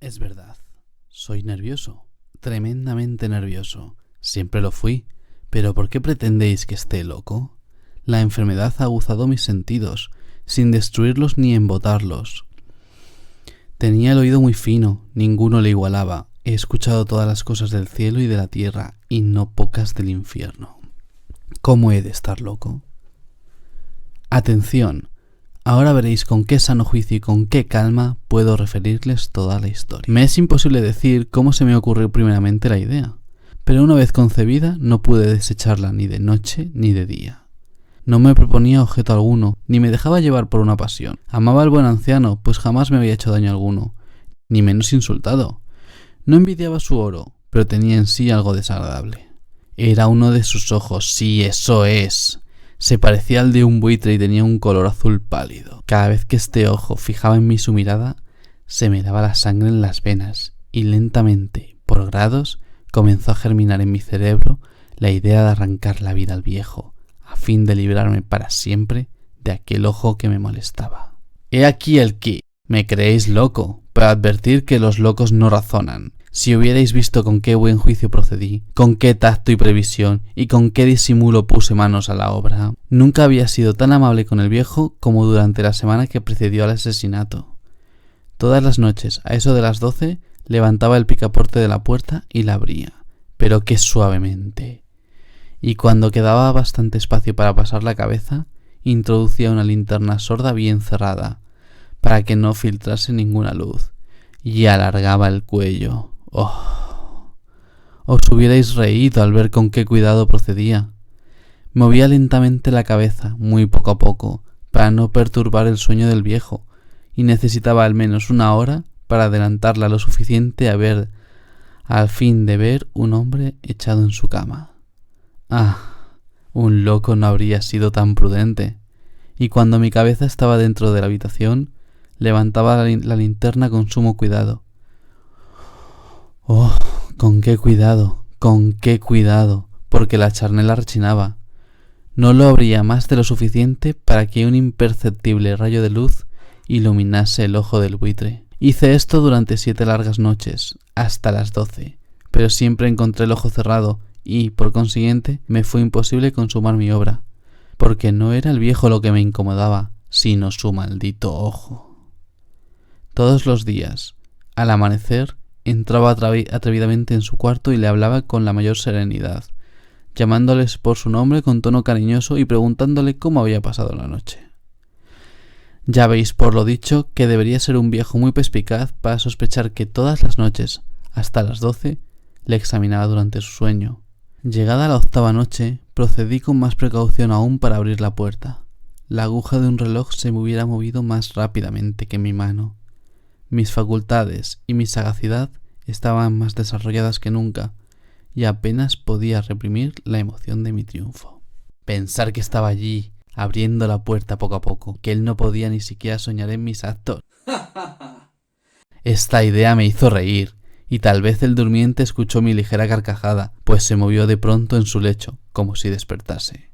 Es verdad, soy nervioso, tremendamente nervioso. Siempre lo fui, pero ¿por qué pretendéis que esté loco? La enfermedad ha aguzado mis sentidos, sin destruirlos ni embotarlos. Tenía el oído muy fino, ninguno le igualaba. He escuchado todas las cosas del cielo y de la tierra, y no pocas del infierno. ¿Cómo he de estar loco? Atención, ahora veréis con qué sano juicio y con qué calma puedo referirles toda la historia. Me es imposible decir cómo se me ocurrió primeramente la idea, pero una vez concebida no pude desecharla ni de noche ni de día. No me proponía objeto alguno, ni me dejaba llevar por una pasión. Amaba al buen anciano, pues jamás me había hecho daño alguno, ni menos insultado. No envidiaba su oro, pero tenía en sí algo desagradable. Era uno de sus ojos, sí, eso es. Se parecía al de un buitre y tenía un color azul pálido. Cada vez que este ojo fijaba en mí su mirada, se me daba la sangre en las venas, y lentamente, por grados, comenzó a germinar en mi cerebro la idea de arrancar la vida al viejo, a fin de librarme para siempre de aquel ojo que me molestaba. He aquí el quid. Me creéis loco, para advertir que los locos no razonan. Si hubierais visto con qué buen juicio procedí, con qué tacto y previsión, y con qué disimulo puse manos a la obra. Nunca había sido tan amable con el viejo como durante la semana que precedió al asesinato. Todas las noches, a eso de las 12, levantaba el picaporte de la puerta y la abría, pero qué suavemente. Y cuando quedaba bastante espacio para pasar la cabeza, introducía una linterna sorda bien cerrada, para que no filtrase ninguna luz, y alargaba el cuello. ¡Oh! Os hubierais reído al ver con qué cuidado procedía. Movía lentamente la cabeza, muy poco a poco, para no perturbar el sueño del viejo, y necesitaba al menos una hora para adelantarla lo suficiente al fin de ver un hombre echado en su cama. Ah, un loco no habría sido tan prudente, y cuando mi cabeza estaba dentro de la habitación, levantaba la linterna con sumo cuidado. Oh, con qué cuidado, porque la charnela rechinaba. No lo abría más de lo suficiente para que un imperceptible rayo de luz iluminase el ojo del buitre. Hice esto durante 7 largas noches, hasta las 12, pero siempre encontré el ojo cerrado y, por consiguiente, me fue imposible consumar mi obra, porque no era el viejo lo que me incomodaba, sino su maldito ojo. Todos los días, al amanecer, entraba atrevidamente en su cuarto y le hablaba con la mayor serenidad, llamándoles por su nombre con tono cariñoso y preguntándole cómo había pasado la noche. Ya veis por lo dicho que debería ser un viejo muy perspicaz para sospechar que todas las noches, hasta las 12, le examinaba durante su sueño. Llegada la 8ª noche, procedí con más precaución aún para abrir la puerta. La aguja de un reloj se me hubiera movido más rápidamente que mi mano. Mis facultades y mi sagacidad estaban más desarrolladas que nunca, y apenas podía reprimir la emoción de mi triunfo. Pensar que estaba allí, abriendo la puerta poco a poco, que él no podía ni siquiera soñar en mis actos. Esta idea me hizo reír, y tal vez el durmiente escuchó mi ligera carcajada, pues se movió de pronto en su lecho, como si despertase.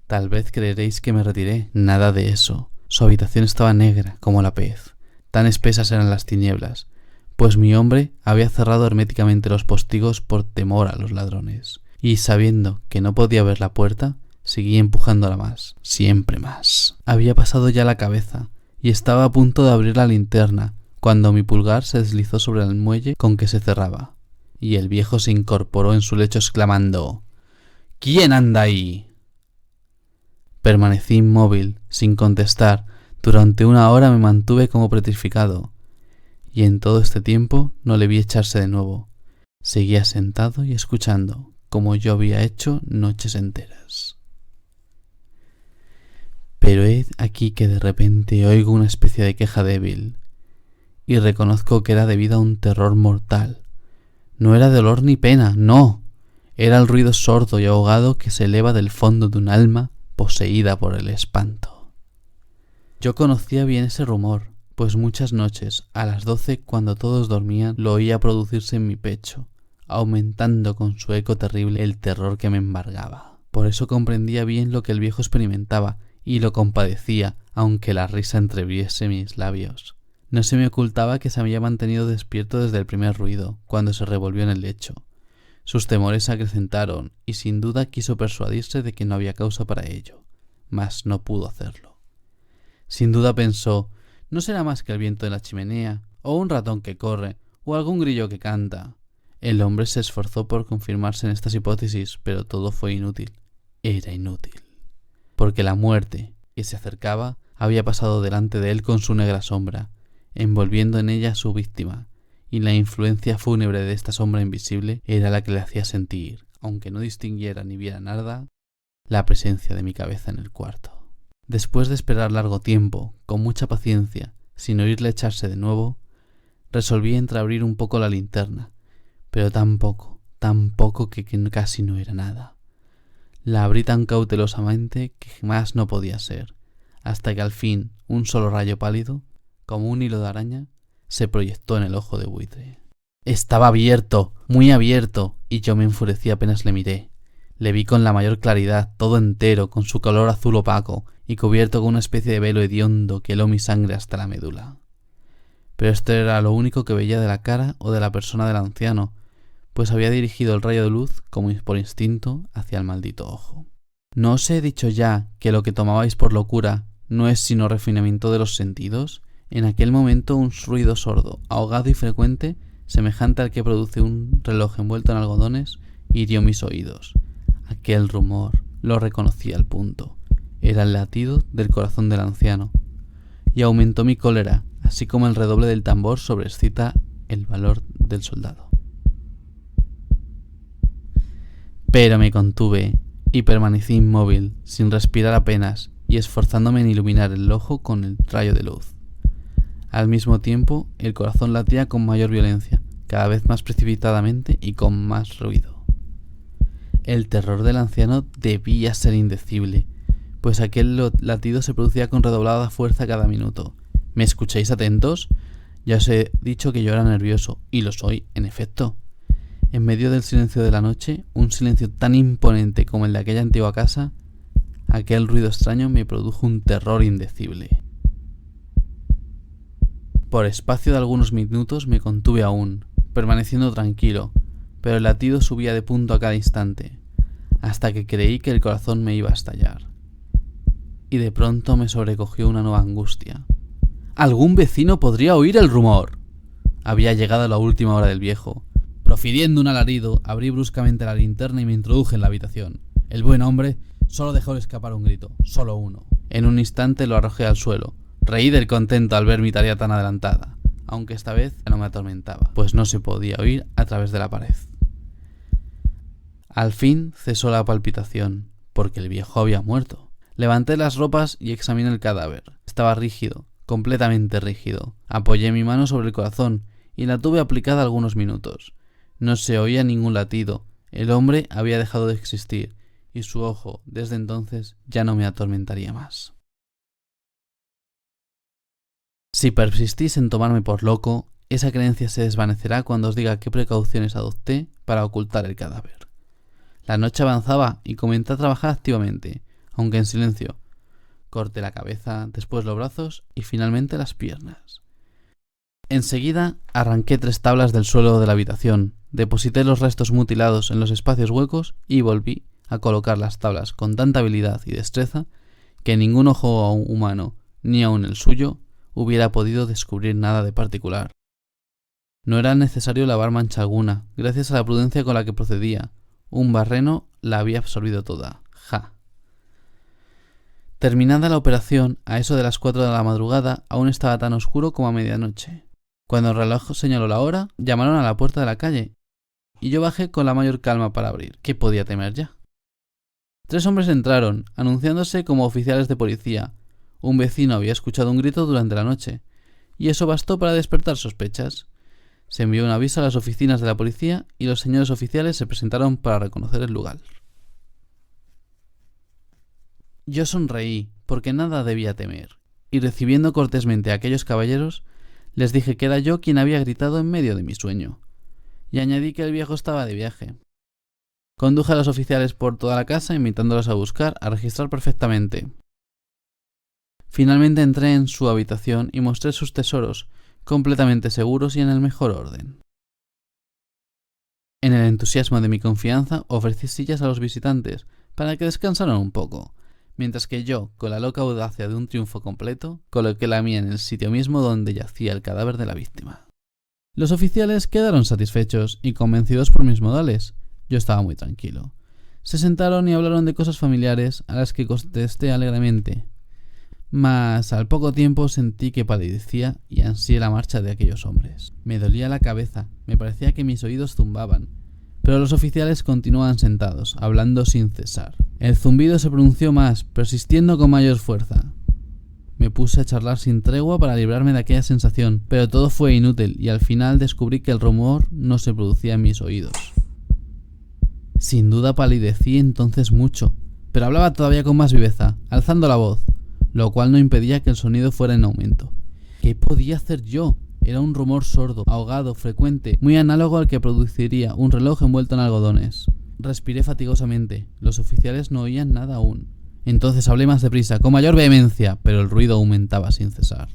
Tal vez creeréis que me retiré. Nada de eso. Su habitación estaba negra como la pez. Tan espesas eran las tinieblas, pues mi hombre había cerrado herméticamente los postigos por temor a los ladrones, y sabiendo que no podía ver la puerta, seguí empujándola más, siempre más. Había pasado ya la cabeza, y estaba a punto de abrir la linterna, cuando mi pulgar se deslizó sobre el muelle con que se cerraba, y el viejo se incorporó en su lecho exclamando: «¿Quién anda ahí?». Permanecí inmóvil, sin contestar. Durante 1 hora me mantuve como petrificado, y en todo este tiempo no le vi echarse de nuevo. Seguía sentado y escuchando, como yo había hecho noches enteras. Pero he aquí que de repente oigo una especie de queja débil, y reconozco que era debido a un terror mortal. No era dolor ni pena, no. Era el ruido sordo y ahogado que se eleva del fondo de un alma poseída por el espanto. Yo conocía bien ese rumor, pues muchas noches, a las 12, cuando todos dormían, lo oía producirse en mi pecho, aumentando con su eco terrible el terror que me embargaba. Por eso comprendía bien lo que el viejo experimentaba, y lo compadecía, aunque la risa entreabriese mis labios. No se me ocultaba que se había mantenido despierto desde el primer ruido, cuando se revolvió en el lecho. Sus temores se acrecentaron y sin duda quiso persuadirse de que no había causa para ello, mas no pudo hacerlo. Sin duda pensó, no será más que el viento de la chimenea, o un ratón que corre, o algún grillo que canta. El hombre se esforzó por confirmarse en estas hipótesis, pero todo fue inútil. Era inútil. Porque la muerte, que se acercaba, había pasado delante de él con su negra sombra, envolviendo en ella a su víctima, y la influencia fúnebre de esta sombra invisible era la que le hacía sentir, aunque no distinguiera ni viera nada, la presencia de mi cabeza en el cuarto. Después de esperar largo tiempo, con mucha paciencia, sin oírle echarse de nuevo, resolví entreabrir un poco la linterna, pero tan poco que casi no era nada. La abrí tan cautelosamente que más no podía ser, hasta que al fin un solo rayo pálido, como un hilo de araña, se proyectó en el ojo de buitre. Estaba abierto, muy abierto, y yo me enfurecí apenas le miré. Le vi con la mayor claridad, todo entero, con su color azul opaco y cubierto con una especie de velo hediondo que heló mi sangre hasta la médula. Pero esto era lo único que veía de la cara o de la persona del anciano, pues había dirigido el rayo de luz, como por instinto, hacia el maldito ojo. ¿No os he dicho ya que lo que tomabais por locura no es sino refinamiento de los sentidos? En aquel momento un ruido sordo, ahogado y frecuente, semejante al que produce un reloj envuelto en algodones, hirió mis oídos. Aquel rumor lo reconocí al punto. Era el latido del corazón del anciano. Y aumentó mi cólera, así como el redoble del tambor sobreexcita el valor del soldado. Pero me contuve y permanecí inmóvil, sin respirar apenas, y esforzándome en iluminar el ojo con el rayo de luz. Al mismo tiempo, el corazón latía con mayor violencia, cada vez más precipitadamente y con más ruido. El terror del anciano debía ser indecible, pues aquel latido se producía con redoblada fuerza cada minuto. ¿Me escucháis atentos? Ya os he dicho que yo era nervioso, y lo soy, en efecto. En medio del silencio de la noche, un silencio tan imponente como el de aquella antigua casa, aquel ruido extraño me produjo un terror indecible. Por espacio de algunos minutos me contuve aún, permaneciendo tranquilo, pero el latido subía de punto a cada instante, hasta que creí que el corazón me iba a estallar. Y de pronto me sobrecogió una nueva angustia. ¡Algún vecino podría oír el rumor! Había llegado la última hora del viejo. Profiriendo un alarido, abrí bruscamente la linterna y me introduje en la habitación. El buen hombre solo dejó escapar un grito, solo uno. En un instante lo arrojé al suelo. Reí del contento al ver mi tarea tan adelantada, aunque esta vez ya no me atormentaba, pues no se podía oír a través de la pared. Al fin cesó la palpitación, porque el viejo había muerto. Levanté las ropas y examiné el cadáver. Estaba rígido, completamente rígido. Apoyé mi mano sobre el corazón y la tuve aplicada algunos minutos. No se oía ningún latido. El hombre había dejado de existir, y su ojo, desde entonces, ya no me atormentaría más. Si persistís en tomarme por loco, esa creencia se desvanecerá cuando os diga qué precauciones adopté para ocultar el cadáver. La noche avanzaba y comencé a trabajar activamente, aunque en silencio. Corté la cabeza, después los brazos y finalmente las piernas. Enseguida arranqué 3 tablas del suelo de la habitación, deposité los restos mutilados en los espacios huecos y volví a colocar las tablas con tanta habilidad y destreza que ningún ojo humano, ni aun el suyo, hubiera podido descubrir nada de particular. No era necesario lavar mancha alguna, gracias a la prudencia con la que procedía. Un barreno la había absorbido toda. ¡Ja! Terminada la operación, a eso de las 4 de la madrugada, aún estaba tan oscuro como a medianoche. Cuando el reloj señaló la hora, llamaron a la puerta de la calle, y yo bajé con la mayor calma para abrir. ¿Qué podía temer ya? 3 hombres entraron, anunciándose como oficiales de policía. Un vecino había escuchado un grito durante la noche, y eso bastó para despertar sospechas. Se envió un aviso a las oficinas de la policía y los señores oficiales se presentaron para reconocer el lugar. Yo sonreí, porque nada debía temer, y recibiendo cortésmente a aquellos caballeros, les dije que era yo quien había gritado en medio de mi sueño, y añadí que el viejo estaba de viaje. Conduje a los oficiales por toda la casa, invitándolos a buscar, a registrar perfectamente. Finalmente entré en su habitación y mostré sus tesoros, completamente seguros y en el mejor orden. En el entusiasmo de mi confianza, ofrecí sillas a los visitantes para que descansaran un poco, mientras que yo, con la loca audacia de un triunfo completo, coloqué la mía en el sitio mismo donde yacía el cadáver de la víctima. Los oficiales quedaron satisfechos y convencidos por mis modales. Yo estaba muy tranquilo. Se sentaron y hablaron de cosas familiares a las que contesté alegremente. Mas al poco tiempo sentí que palidecía y ansié la marcha de aquellos hombres. Me dolía la cabeza, me parecía que mis oídos zumbaban, pero los oficiales continuaban sentados, hablando sin cesar. El zumbido se pronunció más, persistiendo con mayor fuerza. Me puse a charlar sin tregua para librarme de aquella sensación, pero todo fue inútil y al final descubrí que el rumor no se producía en mis oídos. Sin duda palidecí entonces mucho, pero hablaba todavía con más viveza, alzando la voz, lo cual no impedía que el sonido fuera en aumento. ¿Qué podía hacer yo? Era un rumor sordo, ahogado, frecuente, muy análogo al que produciría un reloj envuelto en algodones. Respiré fatigosamente. Los oficiales no oían nada aún. Entonces hablé más deprisa, con mayor vehemencia, pero el ruido aumentaba sin cesar.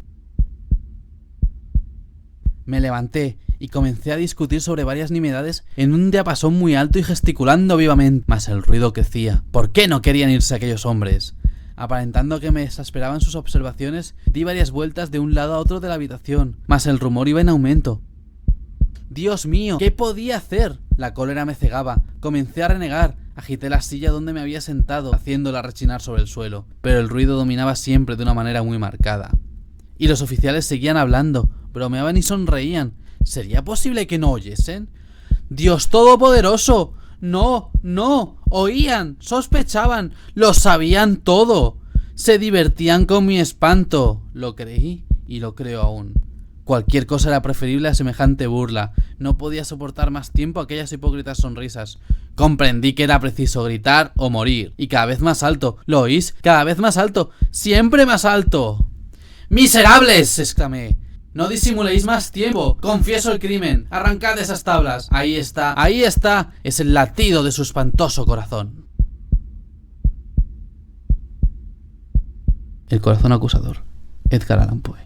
Me levanté y comencé a discutir sobre varias nimiedades en un diapasón muy alto y gesticulando vivamente. Mas el ruido crecía. ¿Por qué no querían irse aquellos hombres? Aparentando que me exasperaban sus observaciones, di varias vueltas de un lado a otro de la habitación, mas el rumor iba en aumento. ¡Dios mío! ¿Qué podía hacer? La cólera me cegaba. Comencé a renegar. Agité la silla donde me había sentado, haciéndola rechinar sobre el suelo, pero el ruido dominaba siempre de una manera muy marcada. Y los oficiales seguían hablando, bromeaban y sonreían. ¿Sería posible que no oyesen? ¡Dios todopoderoso! ¡No! ¡No! Oían, sospechaban, lo sabían todo. Se divertían con mi espanto. Lo creí y lo creo aún. Cualquier cosa era preferible a semejante burla. No podía soportar más tiempo aquellas hipócritas sonrisas. Comprendí que era preciso gritar o morir. Y cada vez más alto. ¿Lo oís? Cada vez más alto. ¡Siempre más alto! ¡Miserables!, exclamé. No disimuléis más tiempo. Confieso el crimen. Arrancad esas tablas. Ahí está. Ahí está. Es el latido de su espantoso corazón. El corazón acusador. Edgar Allan Poe.